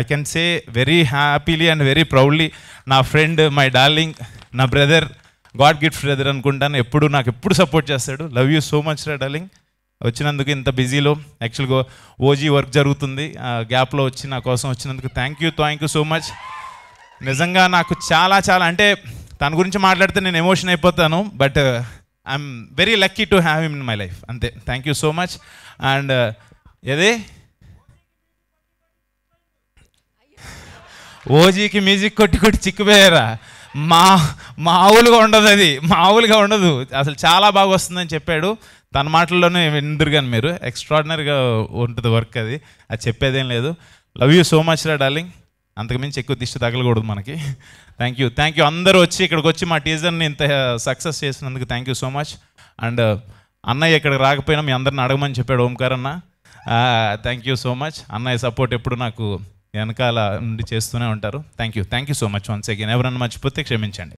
I can say very happily and very proudly నా friend, my darling, నా brother, God gift brother అనుకుంటాను. నాకు ఎప్పుడు సపోర్ట్ చేస్తాడు. లవ్ యూ సో మచ్ రా డార్లింగ్. వచ్చినందుకు ఇంత బిజీలో యాక్చువల్గా ఓజీ వర్క్ జరుగుతుంది, గ్యాప్లో వచ్చి నా కోసం వచ్చినందుకు థ్యాంక్ యూ సో మచ్. నిజంగా నాకు చాలా చాలా అంటే తన గురించి మాట్లాడితే నేను ఎమోషన్ అయిపోతాను. But I'm very lucky to have him in my life. అంతే. Thank you so much. And ఏదే ఓజీకి మ్యూజిక్ కొట్టి చిక్కిపోయారా? మామూలుగా ఉండదు, అది మామూలుగా ఉండదు. అసలు చాలా బాగా వస్తుందని చెప్పాడు. తన మాటల్లోనే విందురు కానీ మీరు, ఎక్స్ట్రాడినరీగా ఉంటుంది వర్క్. అది చెప్పేదేం లేదు. లవ్ యూ సో మచ్ రా డార్లింగ్. అంతకుమించి ఎక్కువ దిష్టి తగలకూడదు మనకి. థ్యాంక్ యూ అందరూ వచ్చి ఇక్కడికి వచ్చి మా టీజర్ని ఇంత సక్సెస్ చేసినందుకు thank you so much. And అన్నయ్య ఇక్కడికి రాకపోయినా మీ అందరిని అడగమని చెప్పాడు ఓంకార్ అన్న. Thank you so much. అన్నయ్య సపోర్ట్ ఎప్పుడు నాకు వెనకాల నుండి చేస్తూనే ఉంటారు. Thank you so much once again. ఎవరన్నా మర్చిపోతే క్షమించండి.